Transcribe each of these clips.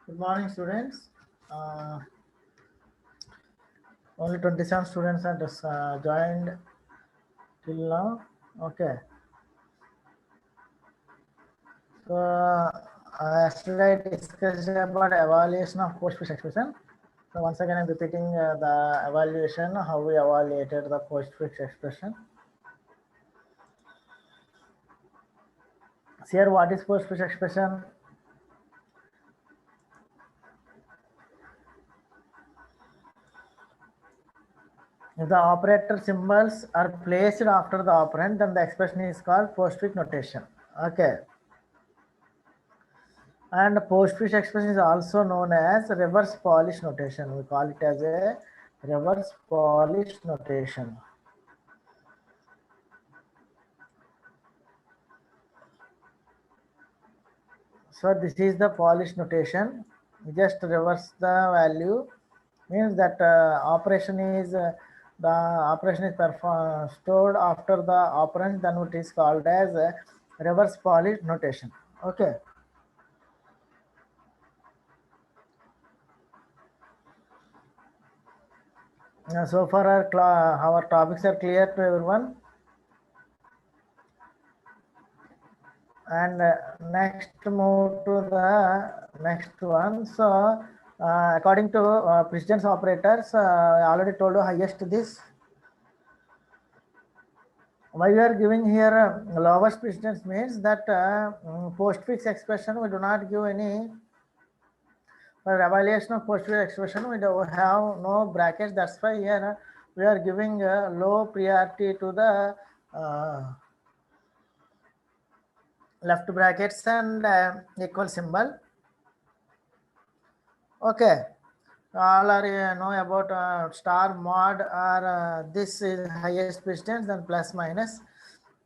Good morning, students. Only 27 students are just joined till now. Okay. So yesterday I discussed about evaluation of post-fix expression. So once again, I'm repeating the evaluation, how we evaluated the post-fix expression. So here, what is post-fix expression? If the operator symbols are placed after the operand, then the expression is called postfix notation. Okay. And postfix expression is also known as reverse Polish notation. We call it as a reverse Polish notation. So this is the Polish notation. We just reverse the value, means that the operation is stored after the operand, then it is called as a reverse Polish notation. Okay. So far our topics are clear to everyone. And next move to the next one. So according to precedence operators, I already told you highest this. Why we are giving here lowest precedence means that postfix expression we do not give any. For evaluation of postfix expression we do have no brackets. That's why here we are giving low priority to the left brackets and equal symbol. Okay. All are know about star mod or this is highest precedence, then plus minus.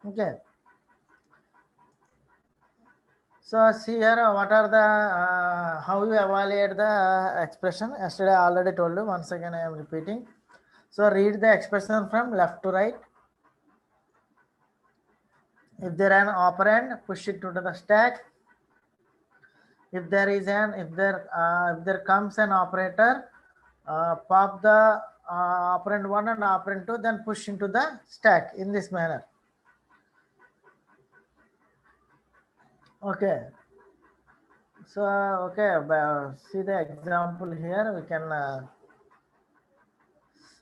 Okay. So see here what are the how you evaluate the expression. Yesterday I already told you, once again I am repeating. So read the expression from left to right. If there an operand, push it to the stack. If there comes an operator, pop the operand 1 and operand 2, then push into the stack in this manner. Okay. So okay, see the example here. We can.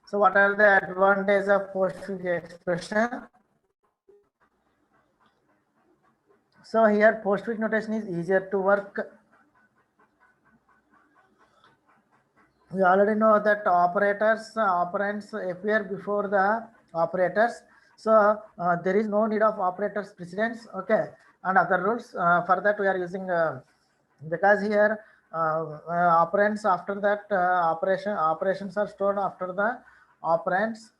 So what are the advantages of postfix expression? So here postfix notation is easier to work. We already know that operands appear before the operators. So there is no need of operators precedence. Okay, and other rules for that we are using because here operands after that operations are stored after the operands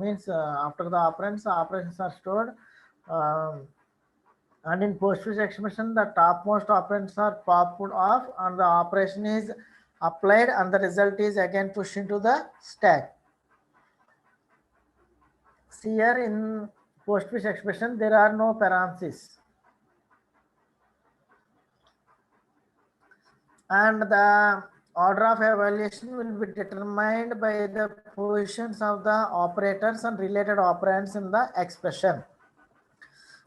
means after the operands operations are stored. And in postfix expression, the topmost operands are popped off and the operation is applied and the result is again pushed into the stack. See here in postfix expression, there are no parentheses. And the order of evaluation will be determined by the positions of the operators and related operands in the expression.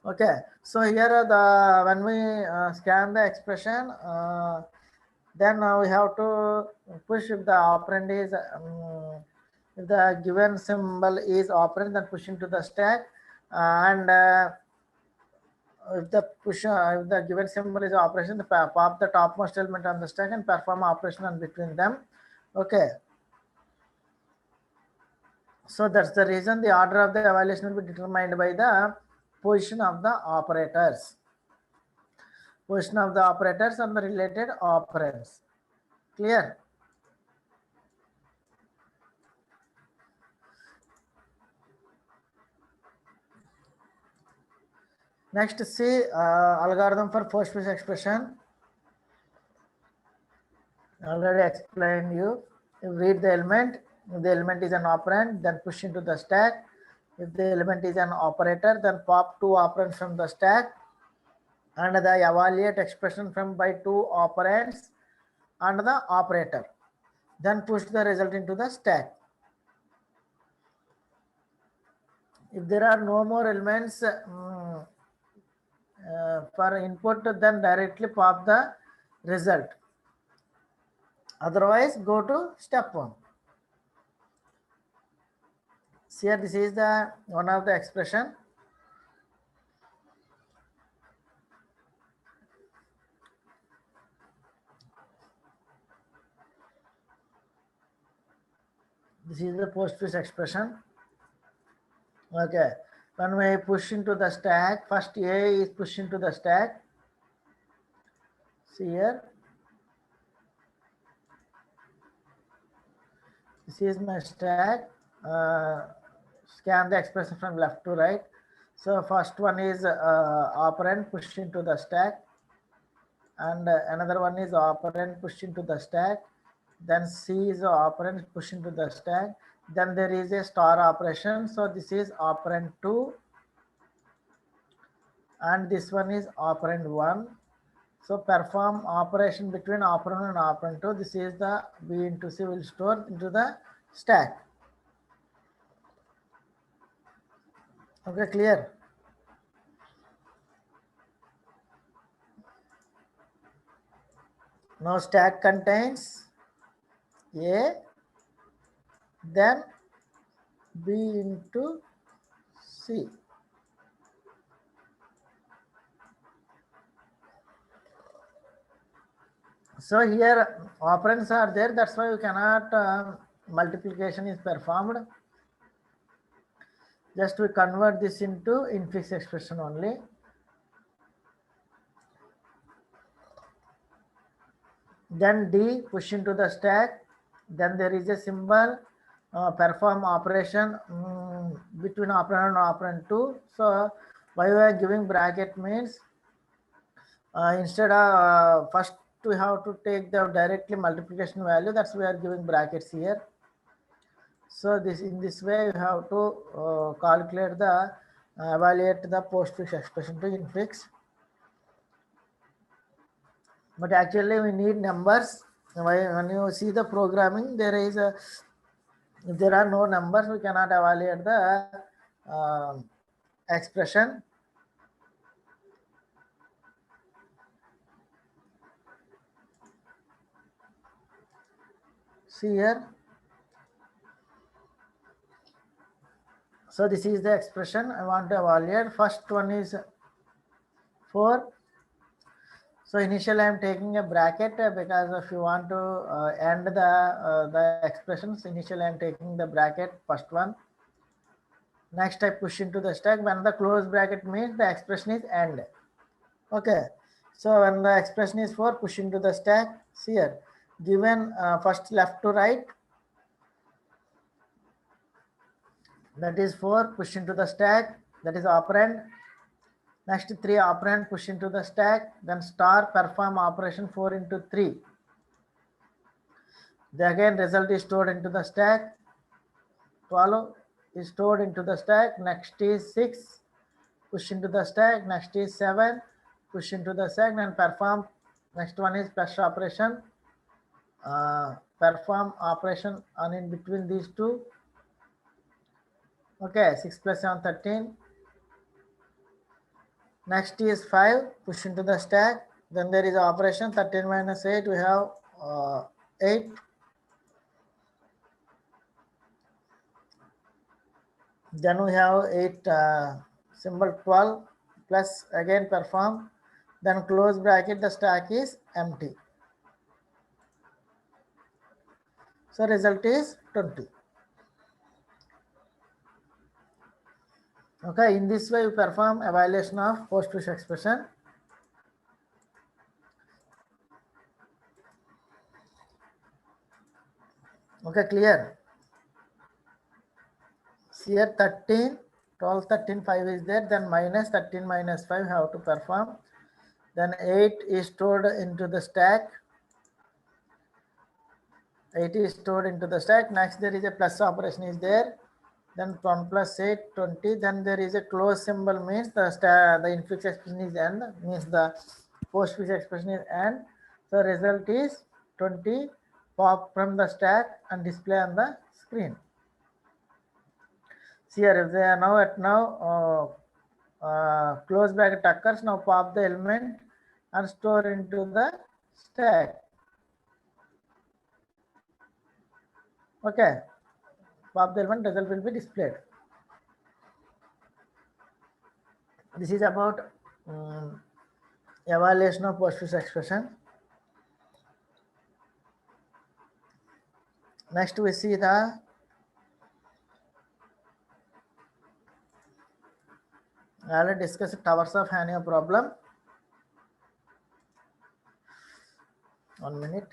Okay, so here when we scan the expression, then we have to push if the operand is if the given symbol is operand, then push into the stack, and if the given symbol is operation, pop the topmost element on the stack and perform operation on between them. Okay. So that's the reason the order of the evaluation will be determined by the position of the operators. Position of the operators and the related operands. Clear? Next, see algorithm for postfix expression. Already explained you. You read the element. If the element is an operand, then push into the stack. If the element is an operator, then pop two operands from the stack. And the evaluate expression from by two operands. and the operator. Then push the result into the stack. If there are no more elements for input, then directly pop the result. Otherwise, go to step 1. See here, this is the one of the expression. This is the postfix expression. Okay. When we push into the stack, first A is pushed into the stack. See here. This is my stack. Scan the expression from left to right. So first one is operand pushed into the stack, and another one is operand pushed into the stack. Then C is operand pushed into the stack. Then there is a star operation. So this is operand 2, and this one is operand 1. So perform operation between operand 1 and operand 2. This is the B into C will store into the stack. Okay, clear? Now stack contains A, then B into C. So here operands are there, that's why you cannot multiplication is performed. Just we convert this into infix expression only. Then D push into the stack. Then there is a symbol perform operation between operand and operand 2. So why we are giving bracket means instead of first we have to take the directly multiplication value, that's why we are giving brackets here. So this in this way you have to calculate the evaluate the postfix expression to infix. But actually we need numbers. When you see the programming, there is a, if there are no numbers, we cannot evaluate the expression. See here. So this is the expression I want to evaluate. First one is 4. So initially I am taking a bracket because if you want to end the expressions, initially I am taking the bracket first one. Next I push into the stack. When the close bracket means the expression is end. Okay. So when the expression is 4, push into the stack. See here. Given first left to right. That is 4, push into the stack. That is operand. Next 3 operand push into the stack. Then star perform operation 4 into 3. The again result is stored into the stack. 12 is stored into the stack. Next is 6, push into the stack. Next is 7, push into the stack and perform. Next one is plus operation. Perform operation on in between these two. Okay, 6 plus 7, 13. Next is 5, push into the stack. Then there is operation 13 minus 8. We have 8. Then we have 8 symbol 12 plus again perform. Then close bracket, the stack is empty. So result is 20. Okay, in this way you perform evaluation of postfix expression. Okay, clear? Here 13, 12, 13, 5 is there, then minus 13 minus 5 have to perform. Then 8 is stored into the stack. 8 is stored into the stack. Next there is a plus operation is there. Then 1 plus 8, 20. Then there is a close symbol means the infix expression is end, means the postfix expression is end. So result is 20 pop from the stack and display on the screen. See here, if they are now close bracket occurs, now pop the element and store into the stack. Okay, pop the element, result will be displayed. This is about evaluation of postfix expression. Next we see the I already discussed towers of Hanoi problem. 1 minute.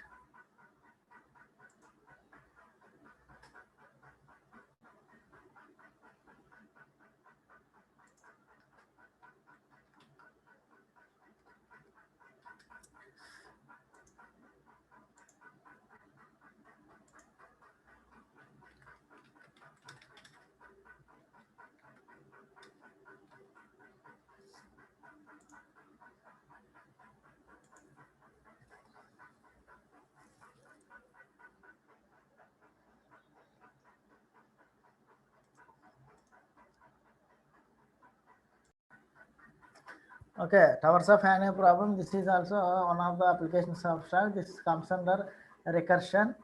Okay, towers of Hanoi problem. This is also one of the applications of Stack. This comes under recursion.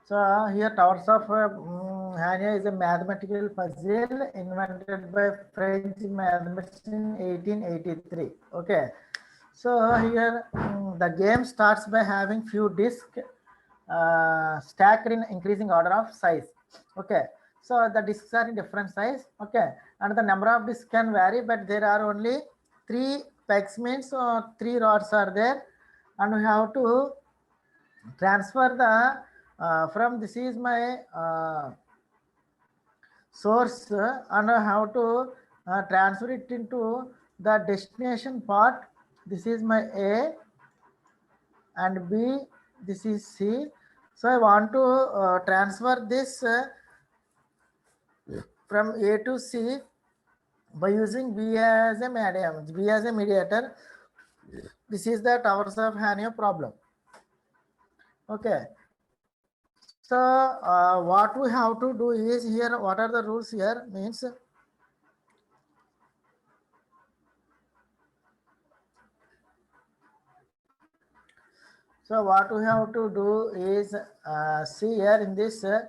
So here towers of Hanoi is a mathematical puzzle invented by French mathematician in 1883. Okay, so here the game starts by having few discs stacked in increasing order of size. Okay, so the discs are in different size. Okay, and the number of discs can vary, but there are only 3 pegs, means 3 rods are there, and we have to transfer the from this is my source, and I have to transfer it into the destination part. This is my A and B, this is C. So I want to transfer this from A to C by using B as a medium, B as a mediator. This is the towers of Hanoi problem. Okay. So what we have to do is here, what are the rules here means, so what we have to do is see here in this, so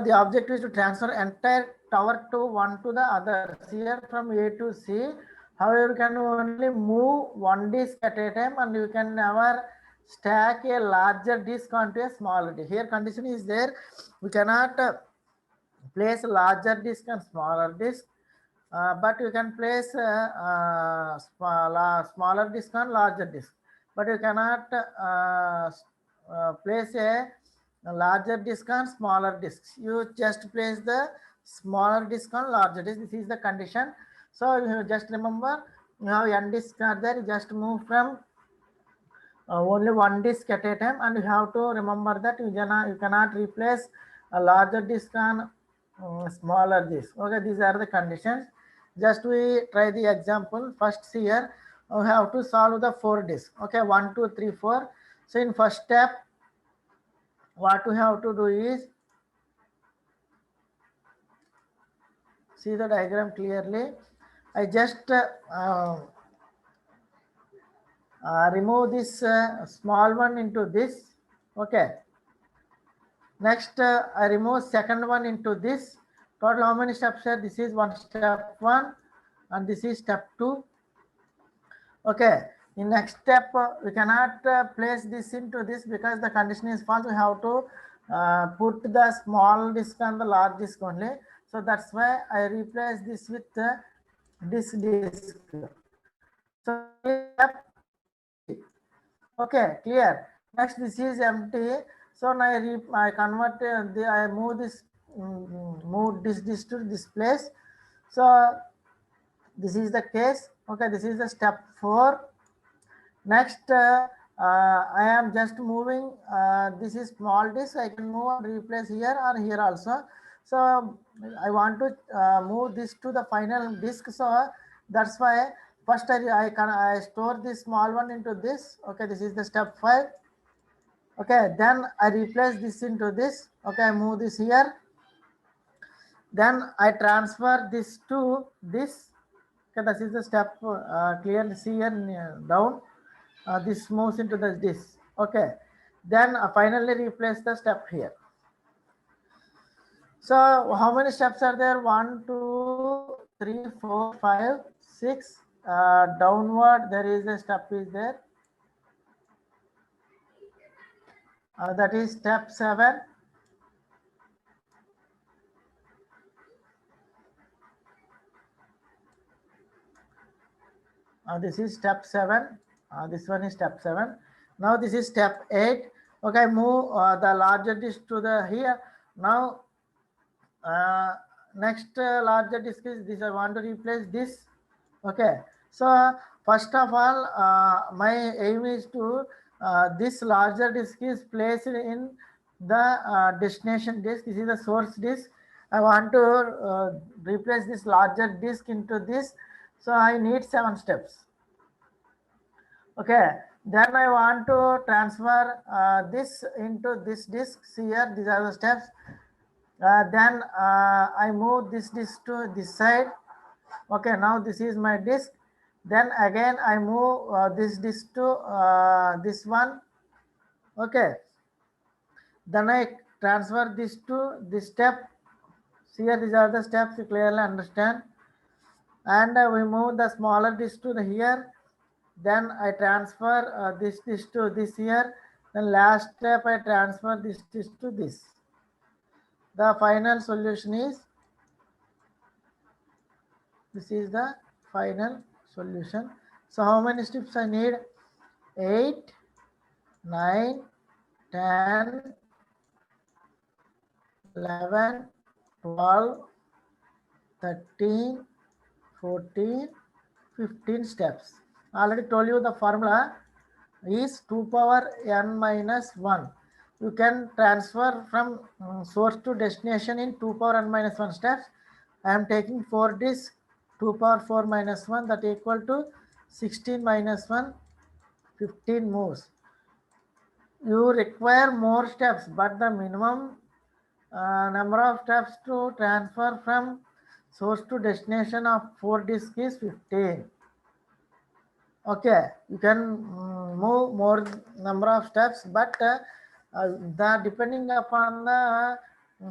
the objective is to transfer entire tower to one to the other, here from A to C. However, you can only move one disk at a time, and you can never stack a larger disk onto a smaller disk. Here condition is there, we cannot place larger disk and smaller disk, but you can place smaller disk on larger disk, but you cannot place a larger disk on smaller disks. You just place the smaller disk on larger disk. This is the condition. So you just remember, you have n disks are there, you just move from only one disk at a time, and you have to remember that you cannot replace a larger disk on smaller disk. Okay, these are the conditions. Just we try the example. First, see here, we have to solve the 4 disks. Okay, 1, 2, 3, 4. So in first step, what we have to do is, see the diagram clearly. I just remove this small one into this. Okay. Next, I remove second one into this. Total how many steps here? This is step 1, and this is step 2. Okay. In next step, we cannot place this into this because the condition is false. We have to put the small disk on the large disk only. So that's why I replace this with this disk. So okay, clear. Next, this is empty. So now I convert I move this to this place. So this is the case. Okay, this is the step 4. Next, I am just moving. This is small disk. I can move and replace here or here also. So I want to move this to the final disk. So that's why first I store this small one into this. Okay, this is the step 5. Okay, then I replace this into this. Okay, I move this here. Then I transfer this to this. Okay, this is the step clearly see here down. This moves into this. Okay, then finally replace the step here. So how many steps are there? 1, 2, 3, 4, 5, 6. Downward there is a step is there. That is step 7. This is step 7. This one is step 7. Now this is step 8. Okay, move the larger disk to the here. Now next larger disk is this. I want to replace this. Okay, so first of all my aim is to this larger disk is placed in the destination disk. This is the source disk. I want to replace this larger disk into this, so I need 7 steps. Okay, then I want to transfer this into this disk. See here, these are the steps. Then I move this disk to this side. Okay, now this is my disk. Then again I move this disk to this one. Okay, then I transfer this to this step. See here, these are the steps, you clearly understand. And we move the smaller disk to the here. Then I transfer this disk to this here. Then last step I transfer this disk to this. The final solution is, this is the final solution. So how many steps I need? 8, 9, 10, 11, 12, 13, 14, 15 steps. I already told you the formula is 2 power n minus 1. You can transfer from source to destination in 2 power n minus 1 steps. I am taking 4 disks, 2 power 4 minus 1, that equal to 16 minus 1, 15 moves. You require more steps, but the minimum number of steps to transfer from source to destination of 4 disks is 15. Okay, you can move more number of steps, but the depending upon the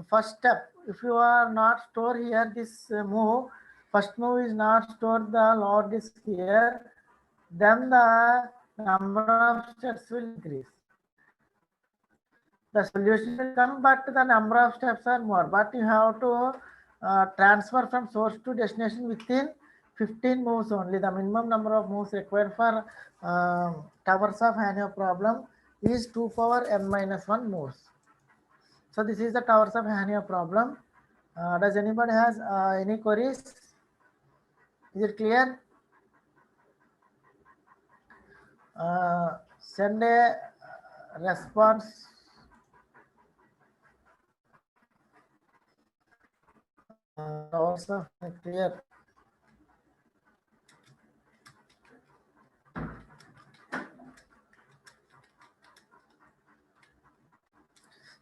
first step. If you are not store here this move, first move is not stored the lower disk here, then the number of steps will increase. The solution will come, but the number of steps are more. But you have to transfer from source to destination within 15 moves only. The minimum number of moves required for towers of Hanyo problem is 2 power n minus 1 moves. So this is the towers of Hanyo problem. Does anybody has any queries? Is it clear? Send a response. Also clear.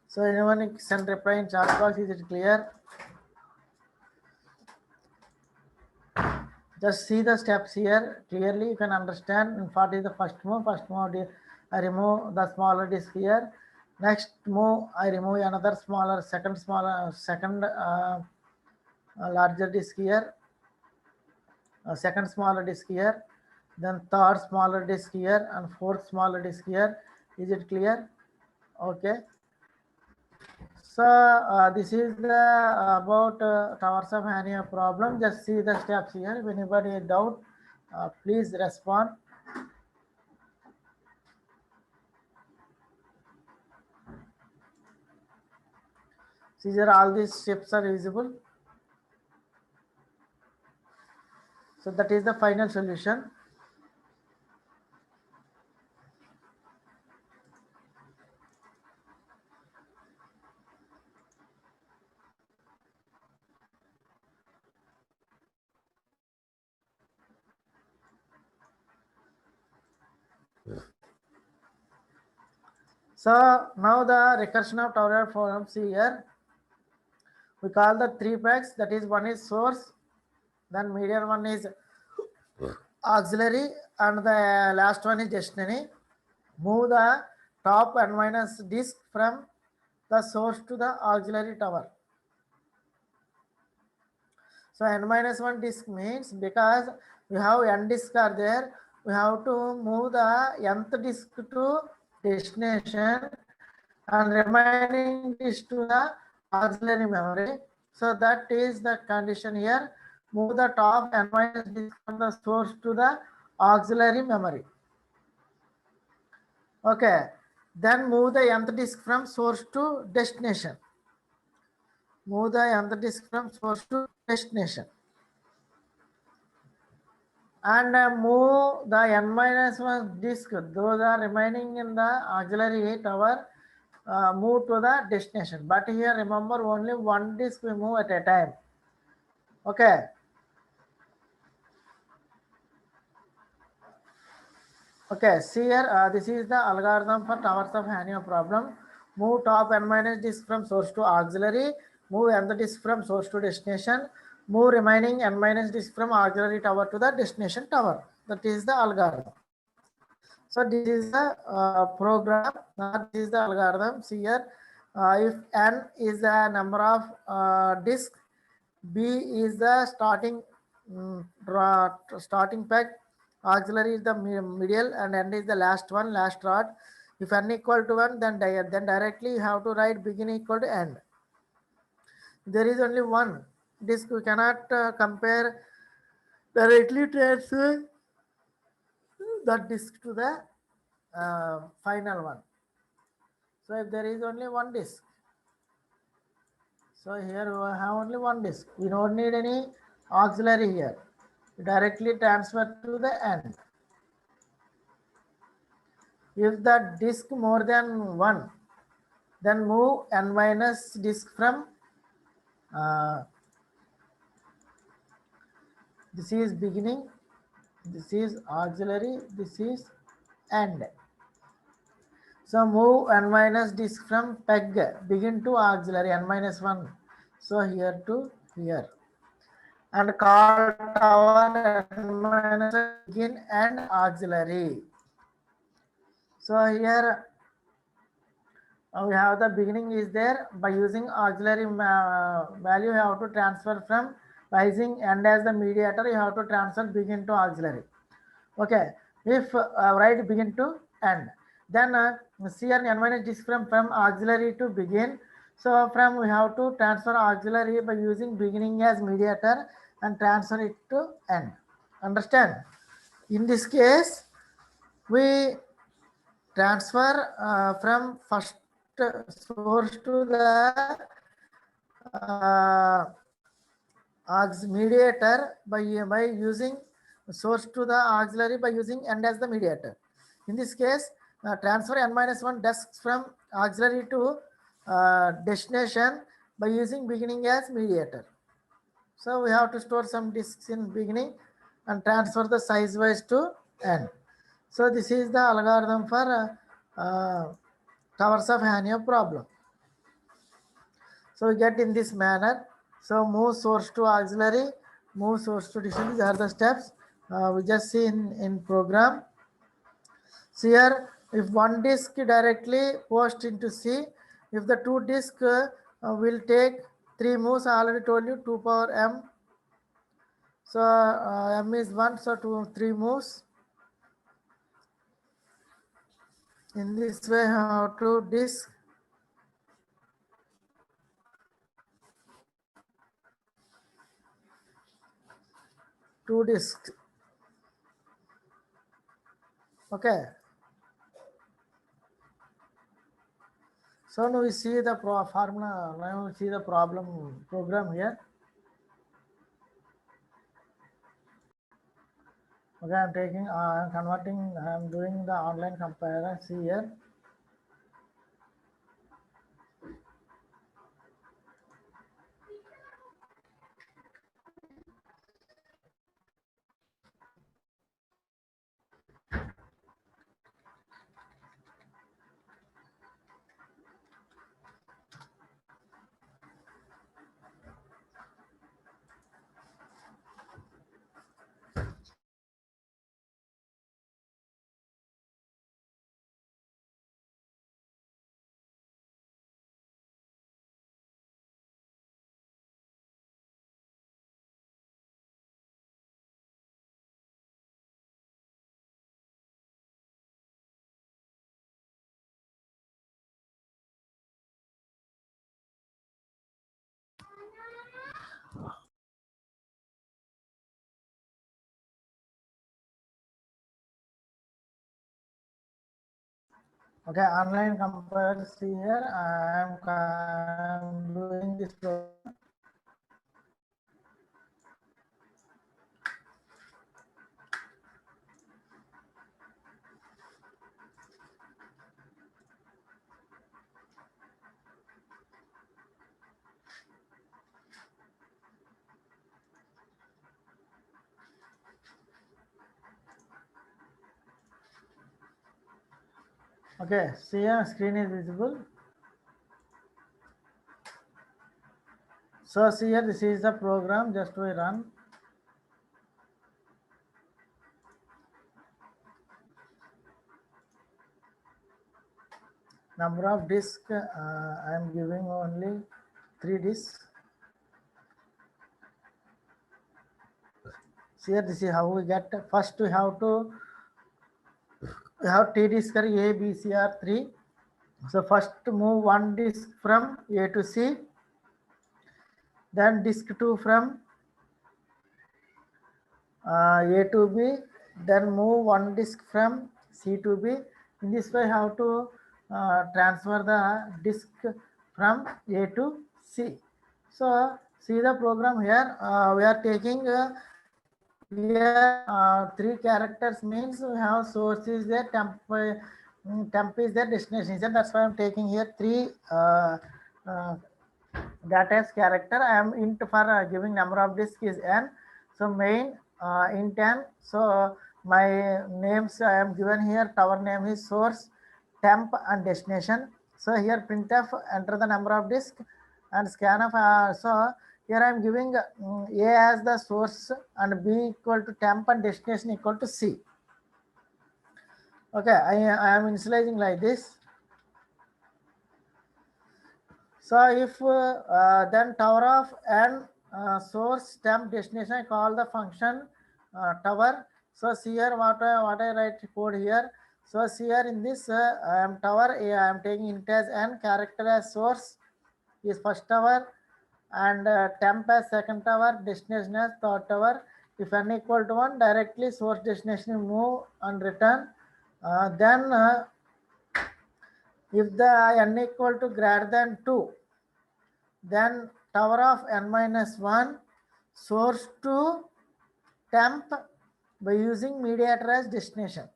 So anyone send reply in chat box, is it clear? Just see the steps here clearly, you can understand what is the first move. First move, I remove the smaller disk here. Next move, I remove another smaller, second larger disk here. Second smaller disk here. Then third smaller disk here and fourth smaller disk here. Is it clear? Okay. So this is the about towers of Hanyo problem. Just see the steps here. If anybody doubt, please respond. See here, all these steps are visible. So that is the final solution. So now the recursion of tower forms here. We call the three pegs. That is, one is source, then median one is auxiliary, and the last one is destiny. Move the top n minus disk from the source to the auxiliary tower. So n minus 1 disk means, because we have n disks are there, we have to move the nth disk to destination and remaining disk to the auxiliary memory. So that is the condition here. Move the top n minus disk from the source to the auxiliary memory. Okay, then move the nth disk from source to destination. Move the nth disk from source to destination. And move the n minus 1 disk, those are remaining in the auxiliary tower, move to the destination. But here remember, only one disk we move at a time. Okay. Okay, see here, this is the algorithm for towers of Hanyo problem. Move top n minus disk from source to auxiliary, move nth disk from source to destination, move remaining n minus disk from auxiliary tower to the destination tower. That is the algorithm. So this is the program, this is the algorithm. See here, if n is the number of disk, b is the starting peg, auxiliary is the medial, and n is the last one, last rod. If n equal to 1, then directly you have to write begin equal to end. There is only one disk, we cannot compare directly transfer that disk to the final one. So if there is only one disk, so here we have only one disk, we don't need any auxiliary here, directly transfer to the end. If the disk more than one, then move n minus disk from this is beginning, this is auxiliary, this is end. So move n minus disk from peg begin to auxiliary n minus 1. So here to here. And call tower n minus begin and auxiliary. So here we have the beginning is there. By using auxiliary value, you have to transfer from, by using end as the mediator, you have to transfer begin to auxiliary. Okay, if write begin to end, then here n minus disk from auxiliary to begin. So from we have to transfer auxiliary by using beginning as mediator and transfer it to end. Understand? In this case, we transfer from first source to the mediator by using source to the auxiliary by using end as the mediator. In this case, transfer n minus 1 disks from auxiliary to destination by using beginning as mediator. So we have to store some disks in beginning and transfer the size wise to end. So this is the algorithm for towers of Hanyo problem. So we get in this manner. So move source to auxiliary, move source to destination. These are the steps we just see in program. So here, if one disk directly post into C, if the two disk will take 3 moves, I already told you 2 power m. So m is 1, so 3 moves. In this way, how to disk. Two disks. Okay. So now we see the formula. Now we see the program here. Okay, I'm converting. I'm doing the online comparison. See here. Okay, online computers here. I'm doing this program. Okay, see here, screen is visible. So see here, this is the program. Just we run. Number of disk, I am giving only 3 disks. See here, this is how we get. First, we have T disk A, B, C, R 3. So first move one disk from A to C, then disk 2 from A to B, then move one disk from C to B. In this way, how to transfer the disk from A to C. So see the program here. We are taking here 3 characters means we have source is there, temp is there, destination is there. That's why I'm taking here 3 data as character. I am int for giving number of disk is n. So main int n. So my names I am given here. Tower name is source, temp and destination. So here printf enter the number of disk and scanf. So here I am giving A as the source and B equal to temp and destination equal to C. Okay, I am initializing like this. So if then tower of n source temp destination, I call the function tower. So see here what I write code here. So see here in this I am tower A, I am taking int as n, character as source is first tower, and temp as second tower, destination as third tower. If n equal to 1, directly source destination move and return. Then if the n equal to greater than 2, then tower of n minus 1 source to temp by using mediator as destination.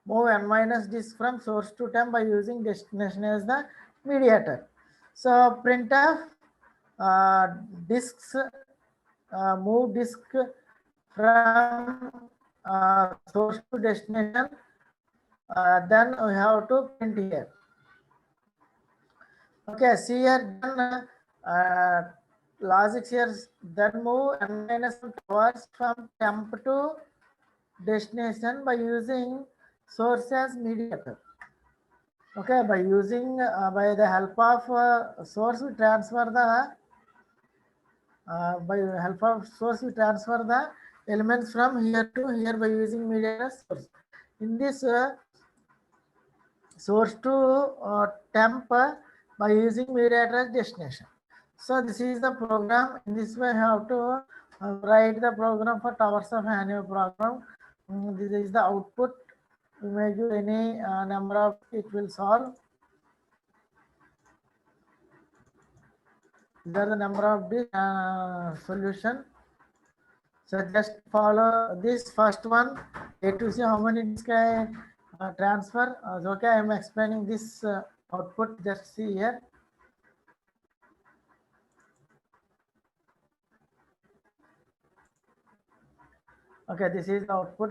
Move n minus disk from source to temp by using destination as the mediator. So printf disks move disk from source to destination. Then we have to print here. Okay, see here, then logic here, then move n minus towers from temp to destination by using source as mediator. Okay, by using by the help of source we transfer the by help of source we transfer the elements from here to here by using mediator source. In this source to temp by using mediator as destination. So this is the program. In this way, I have to write the program for towers of annual program. This is the output. You may give any number of it will solve. These are the number of this solution. So just follow this first one. A to see how many disk I transfer. Okay, I am explaining this output. Just see here. Okay, this is the output.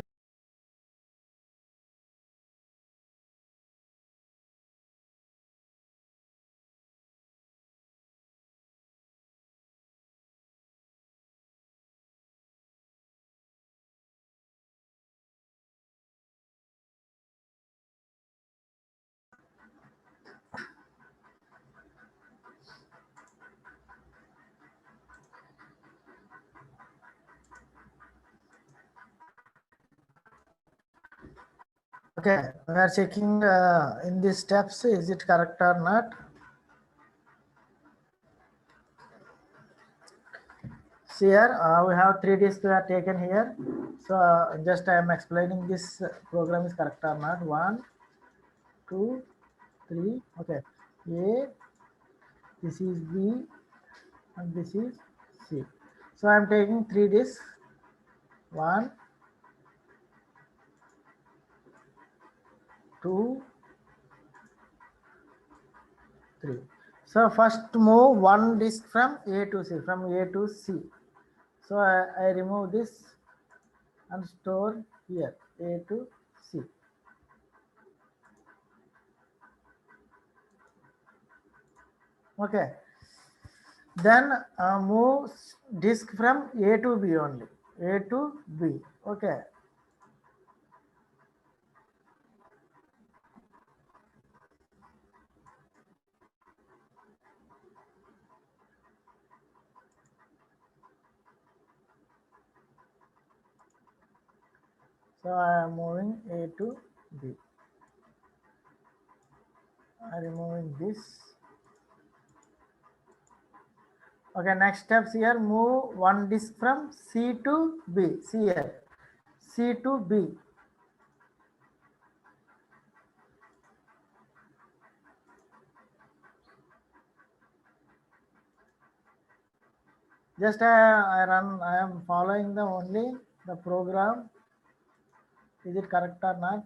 Okay, we are checking in these steps, is it correct or not? See here, we have 3 disks we are taken here. So just I am explaining this program is correct or not. 1, 2, 3. Okay, A, this is B, and this is C. So I am taking 3 discs. 1, 2, 3. So first move one disc from A to C, from A to C. So I remove this and store here A to C. Okay. Then move disk from A to B only. A to B. Okay. So I am moving A to B. I am removing this. Okay, next steps here, move one disk from C to B. See here, C to B. Just I am following the only the program. Is it correct or not?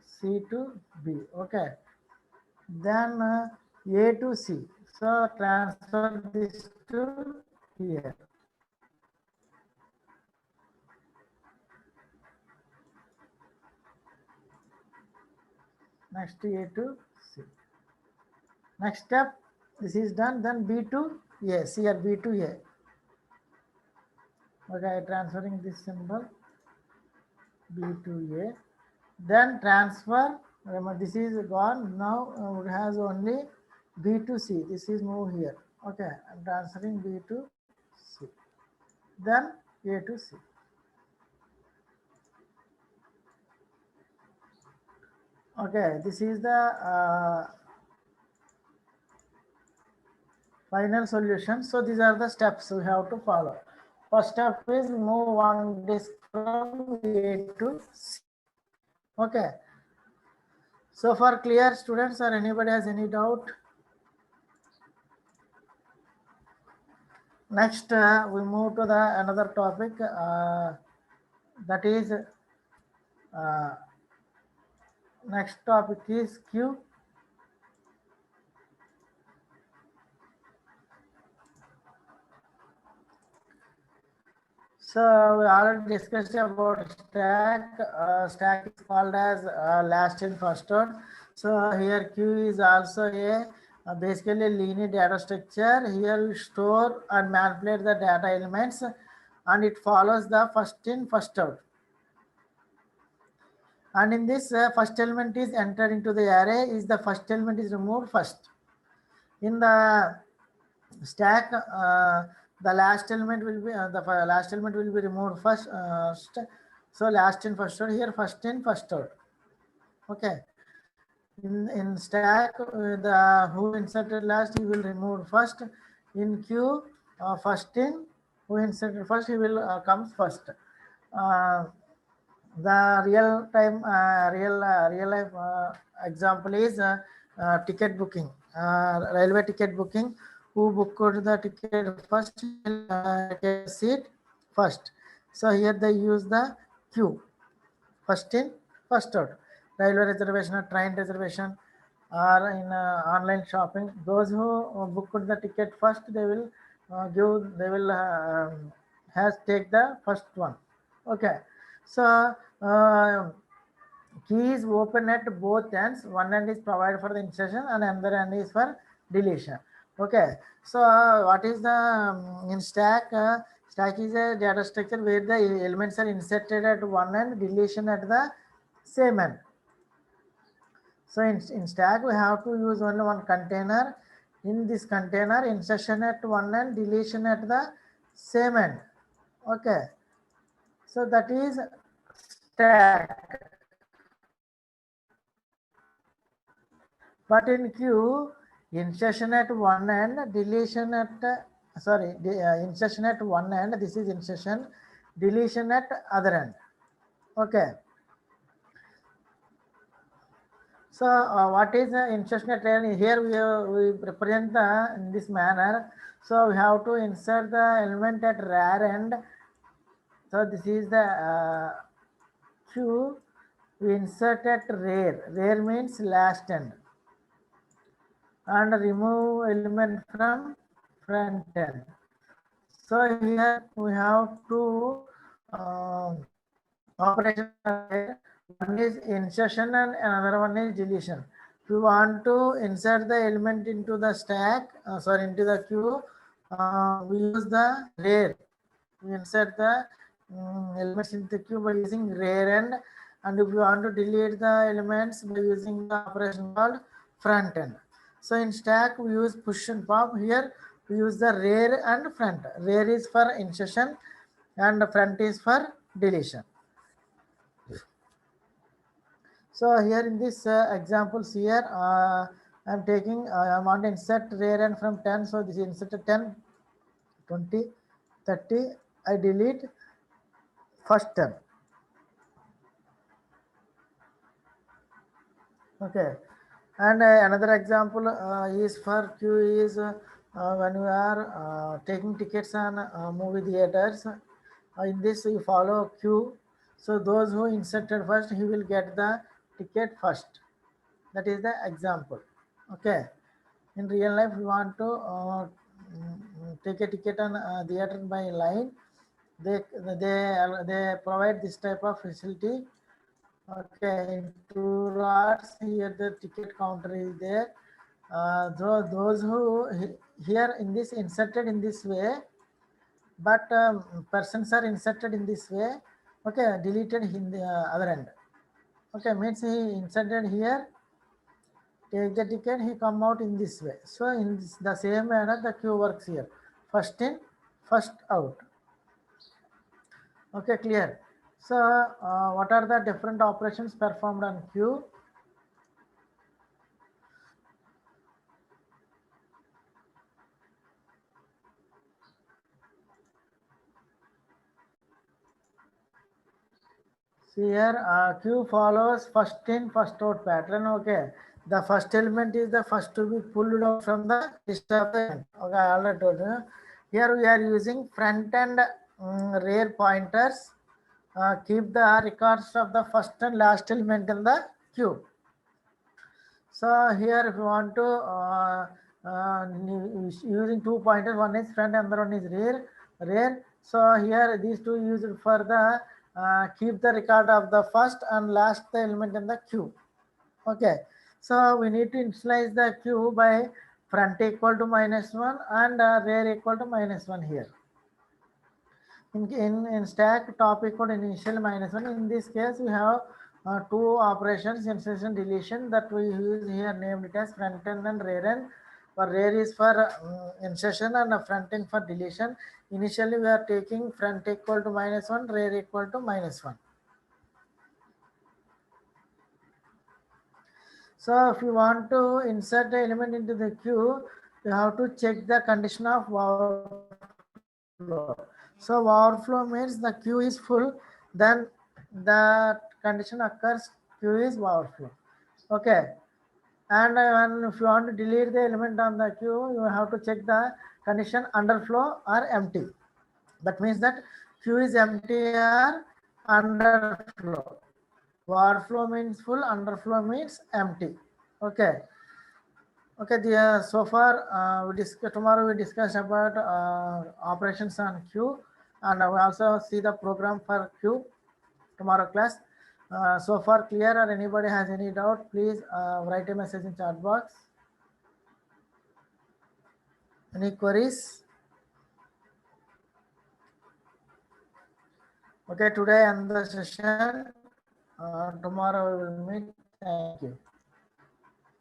C to B. Okay. Then A to C. So transfer this to here. Next A to C. Next step, this is done. Then B to A. See here, B to A. Okay, transferring this symbol B to A. Then transfer. Remember, this is gone. Now it has only B to C. This is move here. Okay, I'm transferring B to C. Then A to C. Okay, this is the final solution. So these are the steps we have to follow. First step is move one disk from A to C. Okay. So far clear, students, or anybody has any doubt? Next, we move to the another topic, that is next topic is Q. So we already discussed about stack. Stack is called as last in first out. So here Q is also a basically linear data structure. Here we store and manipulate the data elements, and it follows the first in first out. And in this first element is entered into the array, is the first element is removed first. In the stack, the last element will be last element will be removed first. So last in first out, here first in first out. Okay. In stack, the who inserted last he will remove first. In queue, first in who inserted first he will comes first. The real time real life example is ticket booking, railway ticket booking. Who booked the ticket first get seat first. So here they use the queue, first in first out. Railway reservation or train reservation or in online shopping, those who booked the ticket first, they will has take the first one. Okay. So key is open at both ends. One end is provided for the insertion and another end is for deletion. Okay. So what is the in stack? Stack is a data structure where the elements are inserted at one end, deletion at the same end. So in stack we have to use only one container. In this container, insertion at one end, deletion at the same end. Okay. So that is stack. But in queue, insertion at one end, deletion at insertion at one end. This is insertion, deletion at other end. Okay. So what is insertion at rear? Here we represent the in this manner. So we have to insert the element at rear end. So this is the Q. We insert at rear. Rear means last end, and remove element from front end. So here we have two operations. One is insertion and another one is deletion. If you want to insert the element into the stack, into the queue, we use the rear. We insert the elements into the queue by using rear end, and if you want to delete the elements by using the operation called front end. So in stack we use push and pop. Here we use the rear and front. Rear is for insertion and front is for deletion. So here in this examples here, I'm taking, I want to insert rear end from 10. So this is inserted 10, 20, 30. I delete first 10. Okay. And another example is for Q is when you are taking tickets on movie theaters. In this you follow Q. So those who inserted first, he will get the ticket first. That is the example. Okay. In real life, we want to take a ticket on theater by line. They provide this type of facility. Okay, in two rods here the ticket counter is there. Those who here in this inserted in this way, but persons are inserted in this way. Okay, deleted in the other end. Okay, means he inserted here, take the ticket, he come out in this way. So in this, the same manner the queue works here. First in, first out. Okay, clear. So what are the different operations performed on queue? See here, queue follows first in, first out pattern. Okay, the first element is the first to be pulled out from the list of the end. Okay, I already told you. Here we are using front and rear pointers. Keep the records of the first and last element in the queue. So here, if you want to using two pointers, one is front and other one is rear. So here these two used for the keep the record of the first and last the element in the queue. Okay. So we need to initialize the queue by front equal to -1 and rear equal to -1 here. In stack top equal to initial -1. In this case, we have two operations, insertion deletion, that we use here named it as front end and rear end. For rear is for insertion and front end for deletion. Initially we are taking front equal to -1, rear equal to -1. So if you want to insert the element into the queue, you have to check the condition of overflow. So overflow means the queue is full, then the condition occurs, queue is overflow. Okay. And if you want to delete the element on the queue, you have to check the condition underflow or empty. That means that queue is empty or underflow. Overflow means full, underflow means empty. Okay. Okay, so far tomorrow we discuss about operations on queue, and we also see the program for queue tomorrow class. So far clear, or anybody has any doubt, please write a message in chat box. Any queries? Okay, today end the session. Tomorrow we will meet. Thank you.